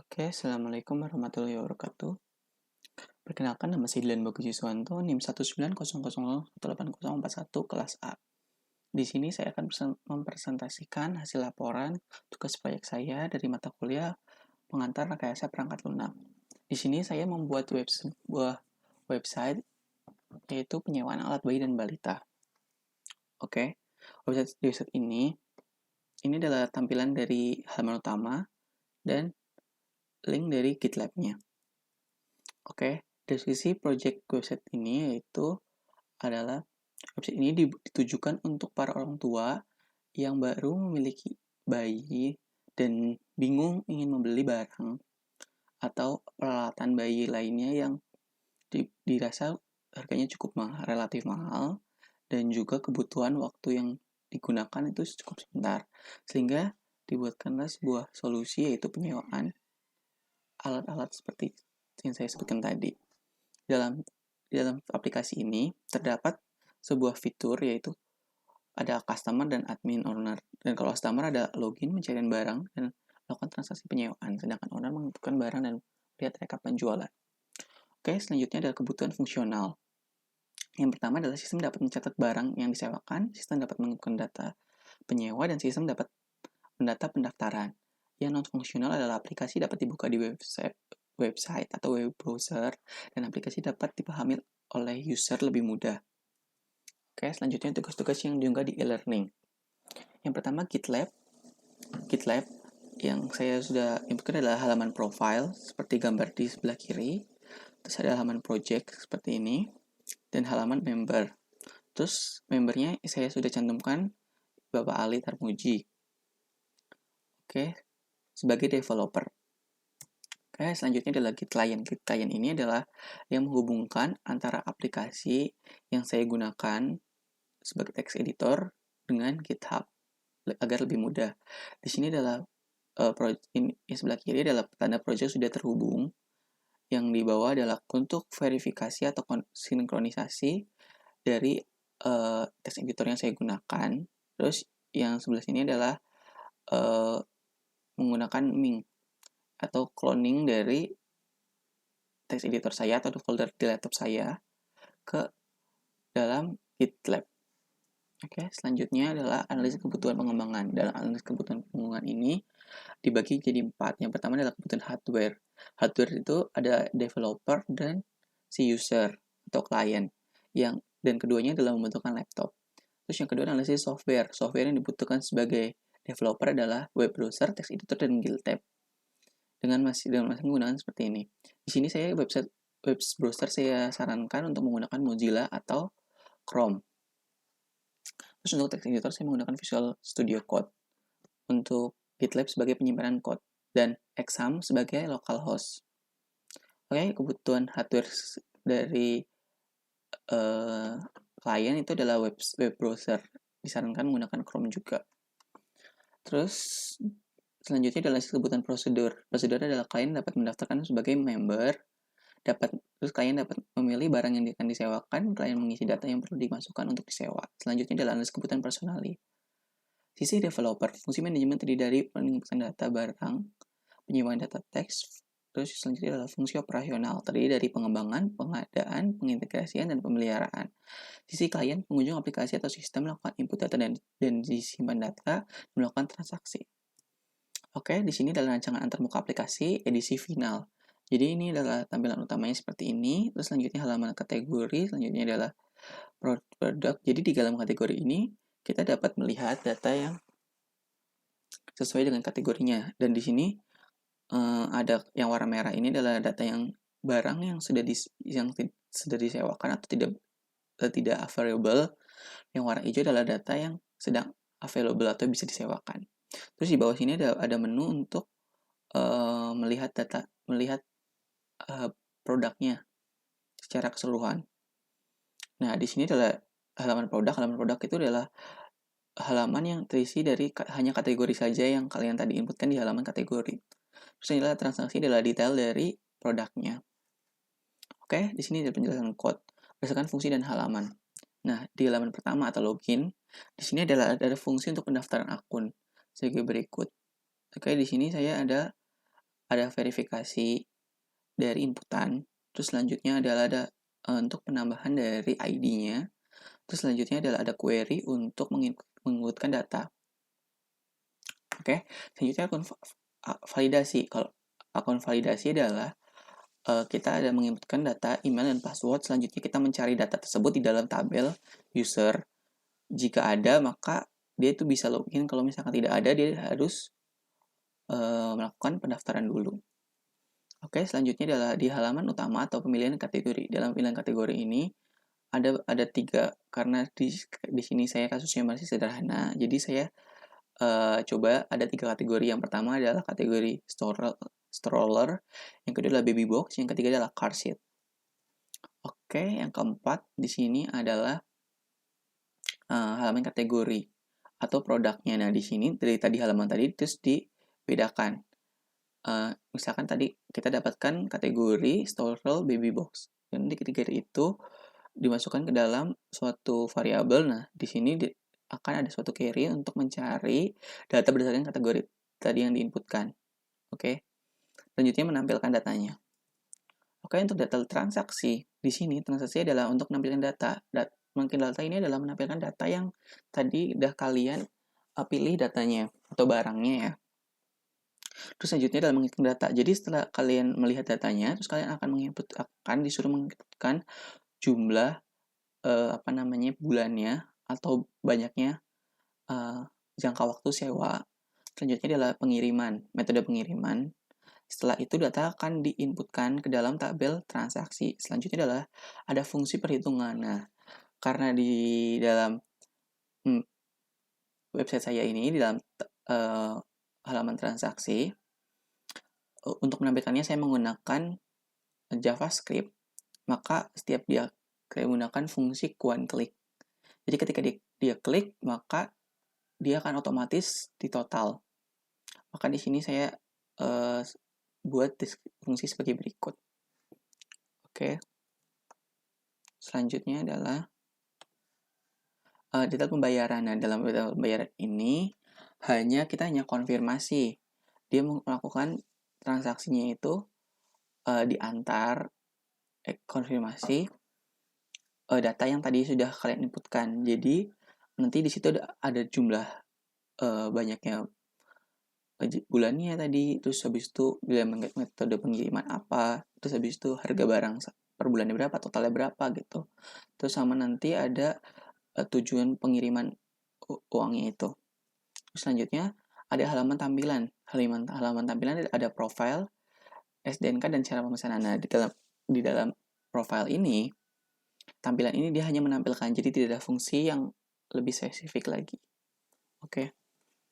Oke, Assalamualaikum warahmatullahi wabarakatuh. Perkenalkan, nama saya Dilan Bagus Yuswanto, NIM 190018041 kelas A. Di sini saya akan mempresentasikan hasil laporan tugas proyek saya dari mata kuliah pengantar rekayasa perangkat lunak. Di sini saya membuat sebuah website, yaitu penyewaan alat bayi dan balita. Oke, website ini adalah tampilan dari halaman utama dan link dari GitLab-nya. Oke, deskripsi project website ini adalah website ini ditujukan untuk para orang tua yang baru memiliki bayi dan bingung ingin membeli barang atau peralatan bayi lainnya yang dirasa harganya cukup mahal, relatif mahal, dan juga kebutuhan waktu yang digunakan itu cukup sebentar. Sehingga dibuatkanlah sebuah solusi, yaitu penyewaan alat-alat seperti yang saya sebutkan tadi. Dalam aplikasi ini terdapat sebuah fitur, yaitu ada customer dan admin owner. Dan kalau customer ada login, pencarian barang, dan melakukan transaksi penyewaan. Sedangkan owner menentukan barang dan lihat rekap penjualan. Oke, selanjutnya adalah kebutuhan fungsional. Yang pertama adalah sistem dapat mencatat barang yang disewakan, sistem dapat mengumpulkan data penyewa, dan sistem dapat mendata pendaftaran. Yang non-fungsional adalah aplikasi dapat dibuka di website atau web browser, dan aplikasi dapat dipahami oleh user lebih mudah. Oke, selanjutnya tugas-tugas yang diunggah di e-learning. Yang pertama, GitLab. GitLab yang saya sudah inputkan adalah halaman profile seperti gambar di sebelah kiri. Terus ada halaman project seperti ini dan halaman member. Terus membernya saya sudah cantumkan Bapak Ali Tarmuji. Oke, sebagai developer. Oke, selanjutnya adalah Git Client. Git Client ini adalah yang menghubungkan antara aplikasi yang saya gunakan sebagai text editor dengan GitHub agar lebih mudah. Di sini adalah ini sebelah kiri adalah tanda project sudah terhubung. Yang di bawah adalah untuk verifikasi atau sinkronisasi dari text editor yang saya gunakan. Terus yang sebelah sini adalah menggunakan Ming atau cloning dari text editor saya atau folder di laptop saya ke dalam GitLab. Oke, selanjutnya adalah analisis kebutuhan pengembangan. Dalam analisis kebutuhan pengembangan ini dibagi jadi 4. Yang pertama adalah kebutuhan hardware. Hardware itu ada developer dan si user atau klien. Dan keduanya adalah membutuhkan laptop. Terus yang kedua analisis software. Software yang dibutuhkan sebagai developer adalah web browser, text editor, dan GitLab. Dengan masih menggunakan seperti ini. Di sini saya web browser saya sarankan untuk menggunakan Mozilla atau Chrome. Terus untuk text editor saya menggunakan Visual Studio Code. Untuk GitLab sebagai penyimpanan code dan Exam sebagai localhost. Oke, kebutuhan hardware dari klien itu adalah web browser. Disarankan menggunakan Chrome juga. Terus selanjutnya adalah kebutuhan prosedur. Prosedur adalah klien dapat mendaftarkan sebagai member, terus klien dapat memilih barang yang akan disewakan, klien mengisi data yang perlu dimasukkan untuk disewa. Selanjutnya adalah analisis kebutuhan personali. Sisi developer, fungsi manajemen terdiri dari penginputan data barang, penyewaan data teks, terus selanjutnya adalah fungsi operasional, terdiri dari pengembangan, pengadaan, pengintegrasian, dan pemeliharaan. Sisi klien, pengunjung aplikasi atau sistem melakukan input data dan disimpan data, melakukan transaksi. Oke, di sini adalah rancangan antarmuka aplikasi, edisi final. Jadi ini adalah tampilan utamanya seperti ini, terus selanjutnya halaman kategori, selanjutnya adalah produk. Jadi di dalam kategori ini, kita dapat melihat data yang sesuai dengan kategorinya. Dan di sini ada yang warna merah ini adalah data yang barang yang sudah disewakan atau tidak available. Yang warna hijau adalah data yang sedang available atau bisa disewakan. Terus di bawah sini ada menu untuk melihat produknya secara keseluruhan. Nah, di sini adalah halaman produk. Halaman produk itu adalah halaman yang terisi dari hanya kategori saja yang kalian tadi inputkan di halaman kategori. Terus inilah transaksi adalah detail dari produknya. Oke, di sini ada penjelasan code berdasarkan fungsi dan halaman. Nah, di halaman pertama atau login, di sini adalah ada fungsi untuk pendaftaran akun sebagai berikut. Oke, di sini saya ada ada verifikasi dari inputan, terus selanjutnya adalah ada untuk penambahan dari ID-nya, terus selanjutnya adalah ada query untuk menginputkan data. Oke, selanjutnya akun validasi. Kalau akun validasi adalah kita ada menginputkan data email dan password. Selanjutnya kita mencari data tersebut di dalam tabel user. Jika ada, maka dia itu bisa login. Kalau misalkan tidak ada, dia harus melakukan pendaftaran dulu. Oke, selanjutnya adalah di halaman utama atau pemilihan kategori. Dalam pilihan kategori ini ada 3, karena di sini saya kasusnya masih sederhana. Jadi saya coba ada 3 kategori. Yang pertama adalah kategori stroller, yang kedua adalah baby box, yang ketiga adalah car seat. Oke, yang keempat di sini adalah halaman kategori atau produknya. Nah, di sini dari tadi halaman tadi terus dibedakan. Misalkan tadi kita dapatkan kategori stroller baby box. Dan di kategori itu dimasukkan ke dalam suatu variabel. Nah, di sini akan ada suatu query untuk mencari data berdasarkan kategori tadi yang diinputkan. Oke. Selanjutnya menampilkan datanya. Oke, untuk data transaksi, di sini transaksi adalah untuk menampilkan data. Mungkin data ini adalah menampilkan data yang tadi udah kalian pilih datanya atau barangnya ya. Terus selanjutnya adalah menghitung data. Jadi setelah kalian melihat datanya, terus kalian akan disuruh menginputkan jumlah bulannya atau banyaknya jangka waktu sewa. Selanjutnya adalah pengiriman, metode pengiriman. Setelah itu data akan diinputkan ke dalam tabel transaksi. Selanjutnya adalah ada fungsi perhitungan. Nah, karena di dalam website saya ini, di dalam halaman transaksi, untuk menampilkannya saya menggunakan JavaScript, maka setiap dia menggunakan fungsi one-click. Jadi ketika dia klik, maka dia akan otomatis di total. Maka di sini saya buat fungsi sebagai berikut. Oke. Selanjutnya adalah detail pembayaran. Nah, dalam detail pembayaran ini kita hanya konfirmasi. Dia melakukan transaksinya itu diantar konfirmasi data yang tadi sudah kalian inputkan. Jadi nanti di situ ada jumlah banyaknya bulannya tadi, terus habis itu metode pengiriman apa, terus habis itu harga barang per bulannya berapa, totalnya berapa gitu. Terus sama nanti ada tujuan pengiriman uangnya itu. Terus selanjutnya ada halaman tampilan. Halaman tampilan ada profile, SDNK dan cara pemesanan. Nah, di dalam profile ini, tampilan ini dia hanya menampilkan, jadi tidak ada fungsi yang lebih spesifik lagi. Oke.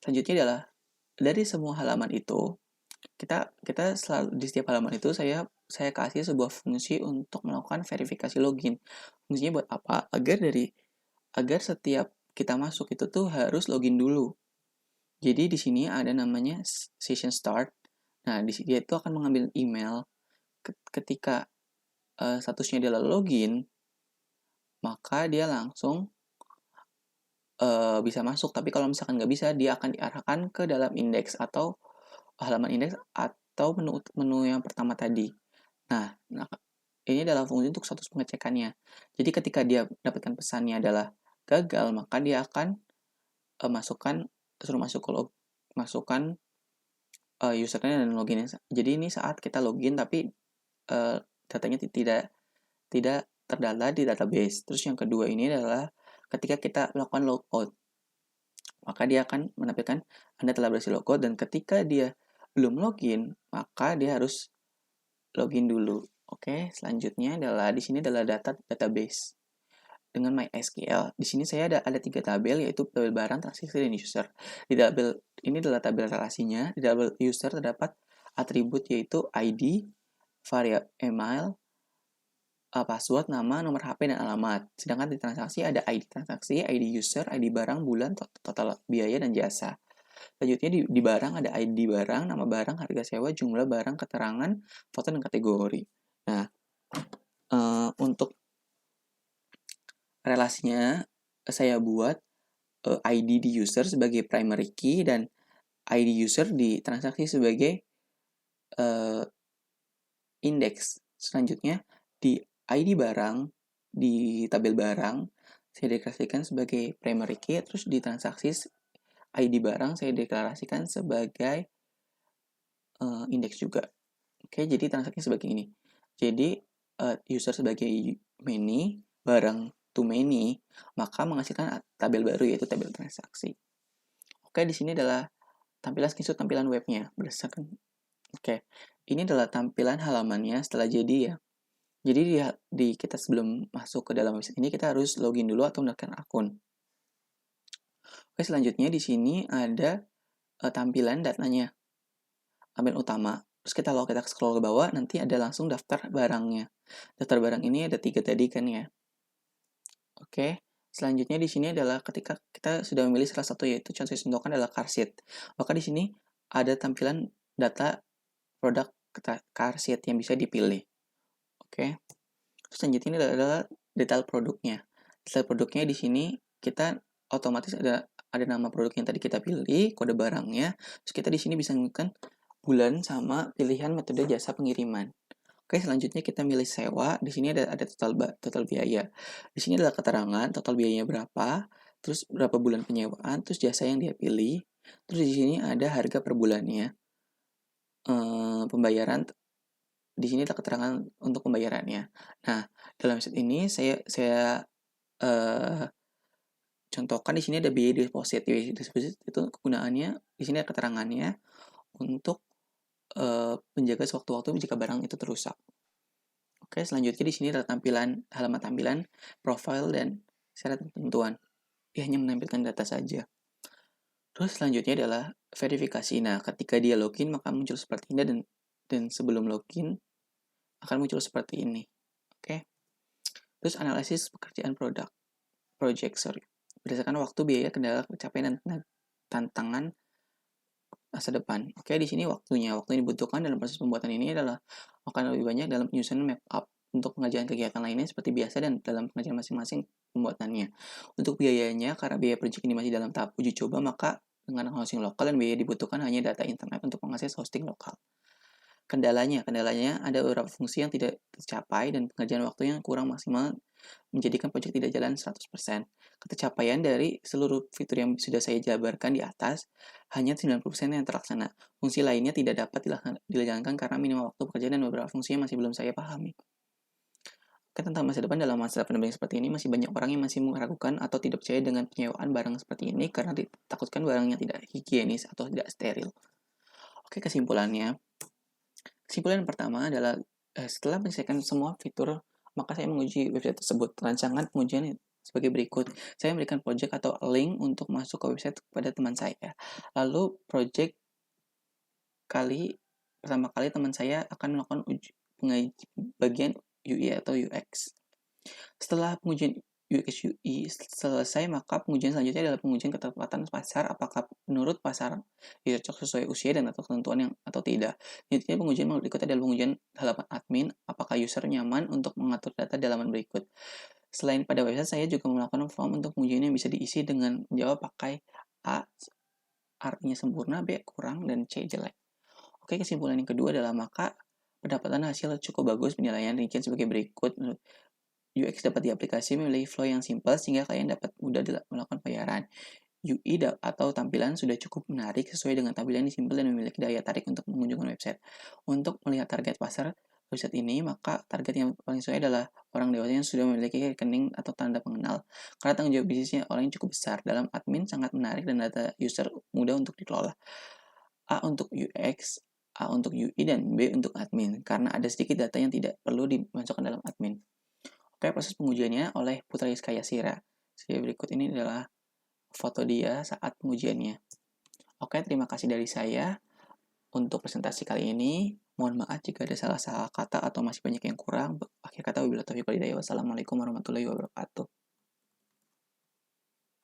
Selanjutnya adalah dari semua halaman itu, kita selalu di setiap halaman itu saya kasih sebuah fungsi untuk melakukan verifikasi login. Fungsinya buat apa? Agar setiap kita masuk itu tuh harus login dulu. Jadi di sini ada namanya session start. Nah, dia itu akan mengambil email ketika statusnya adalah login, maka dia langsung bisa masuk. Tapi kalau misalkan nggak bisa, dia akan diarahkan ke dalam indeks atau halaman indeks atau menu yang pertama tadi. Nah, ini adalah fungsi untuk status pengecekannya. Jadi ketika dia dapatkan pesannya adalah gagal, maka dia akan suruh masukkan username dan login. Jadi ini saat kita login tapi datanya tidak terdata di database. Terus yang kedua ini adalah ketika kita melakukan logout, maka dia akan menampilkan Anda telah berhasil logout, dan ketika dia belum login, maka dia harus login dulu. Oke, selanjutnya adalah di sini adalah database dengan MySQL. Di sini saya ada 3 tabel, yaitu tabel barang, transaksi, dan user. Di tabel ini adalah tabel relasinya. Di tabel user terdapat atribut yaitu ID, variabel email, password, nama, nomor HP, dan alamat. Sedangkan di transaksi ada ID transaksi, ID user, ID barang, bulan, total biaya, dan jasa. Selanjutnya di barang ada ID barang, nama barang, harga sewa, jumlah barang, keterangan, foto, dan kategori. Nah, untuk relasinya saya buat ID di user sebagai primary key dan ID user di transaksi sebagai uh, indeks. Selanjutnya di ID barang, di tabel barang, saya deklarasikan sebagai primary key, terus di transaksi ID barang saya deklarasikan sebagai indeks juga. Oke, jadi transaksi sebagai ini. Jadi user sebagai many, barang to many, maka menghasilkan tabel baru yaitu tabel transaksi. Oke, di sini adalah tampilan screenshot tampilan webnya berdasarkan. Oke, ini adalah tampilan halamannya setelah jadi ya. Jadi di kita sebelum masuk ke dalam website ini kita harus login dulu atau mendaftarkan akun. Oke, selanjutnya di sini ada tampilan datanya. Tampilan utama. Terus kita scroll ke bawah nanti ada langsung daftar barangnya. Daftar barang ini ada 3 tadi kan ya. Oke. Selanjutnya di sini adalah ketika kita sudah memilih salah satu yaitu contoh yang contohkan adalah car seat. Maka di sini ada tampilan data produk car seat yang bisa dipilih. Oke. Terus selanjutnya ini adalah detail produknya. Detail produknya di sini kita otomatis ada nama produk yang tadi kita pilih, kode barangnya. Terus kita di sini bisa menggunakan bulan sama pilihan metode jasa pengiriman. Oke, selanjutnya kita milih sewa. Di sini ada total biaya. Di sini adalah keterangan total biayanya berapa, terus berapa bulan penyewaan, terus jasa yang dia pilih. Terus di sini ada harga per bulannya. Pembayaran di sini ada keterangan untuk pembayarannya. Nah, dalam website ini saya contohkan di sini ada biaya deposit. Biaya deposit itu kegunaannya di sini ada keterangannya untuk menjaga sewaktu-waktu jika barang itu terusak. Oke, selanjutnya di sini adalah halaman tampilan, profile, dan syarat ketentuan. Dia hanya menampilkan data saja. Terus selanjutnya adalah verifikasi. Nah, ketika dia login maka muncul seperti ini dan sebelum login akan muncul seperti ini. Oke. Terus analisis pekerjaan project. Berdasarkan waktu, biaya, kendala, pencapaian, dan tantangan masa depan. Oke, di sini waktunya. Waktu yang dibutuhkan dalam proses pembuatan ini adalah akan lebih banyak dalam penyusunan map up untuk pengerjaan kegiatan lainnya seperti biasa dan dalam pengerjaan masing-masing pembuatannya. Untuk biayanya, karena biaya proyek ini masih dalam tahap uji coba, maka dengan hosting lokal dan biaya dibutuhkan hanya data internet untuk mengakses hosting lokal. Kendalanya ada beberapa fungsi yang tidak tercapai dan pengerjaan waktu yang kurang maksimal menjadikan proyek tidak jalan 100%. Ketercapaian dari seluruh fitur yang sudah saya jabarkan di atas, hanya 90% yang terlaksana. Fungsi lainnya tidak dapat dijalankan karena minimal waktu pekerjaan dan beberapa fungsi yang masih belum saya pahami. Tentang masa depan dalam masa pandemi seperti ini, masih banyak orang yang masih meragukan atau tidak percaya dengan penyewaan barang seperti ini karena ditakutkan barangnya tidak higienis atau tidak steril. Oke, kesimpulannya. Kesimpulan pertama adalah setelah menyelesaikan semua fitur, maka saya menguji website tersebut. Rancangan pengujian sebagai berikut. Saya memberikan project atau link untuk masuk ke website kepada teman saya. Lalu pertama kali teman saya akan melakukan bagian UI atau UX. Setelah pengujian UX UI selesai, maka pengujian selanjutnya adalah pengujian ketepatan pasar, apakah menurut pasar cocok sesuai usia dan atau ketentuan yang atau tidak. Selanjutnya pengujian berikutnya adalah pengujian halaman admin, apakah user nyaman untuk mengatur data di halaman berikut. Selain pada website, saya juga melakukan form untuk pengujian yang bisa diisi dengan menjawab pakai A artinya sempurna, B kurang, dan C jelek. Oke, kesimpulan yang kedua adalah maka pendapatan hasil cukup bagus. Penilaian rincian sebagai berikut. Menurut UX dapat diaplikasi memiliki flow yang simpel sehingga kalian dapat mudah melakukan pembayaran. UI atau tampilan sudah cukup menarik sesuai dengan tampilan yang simpel dan memiliki daya tarik untuk mengunjungi website. Untuk melihat target pasar website ini, maka target yang paling sesuai adalah orang dewasa yang sudah memiliki rekening atau tanda pengenal. Karena tanggung jawab bisnisnya orang yang cukup besar. Dalam admin sangat menarik dan data user mudah untuk dikelola. A untuk UX, A untuk UI, dan B untuk admin. Karena ada sedikit data yang tidak perlu dimasukkan dalam admin. Oke, proses pengujiannya oleh Putra Rizkaya Sira. Jadi berikut ini adalah foto dia saat pengujiannya. Oke, terima kasih dari saya untuk presentasi kali ini. Mohon maaf jika ada salah-salah kata atau masih banyak yang kurang. Akhir kata, wabillahi taufiq wal hidayah. Wassalamualaikum warahmatullahi wabarakatuh.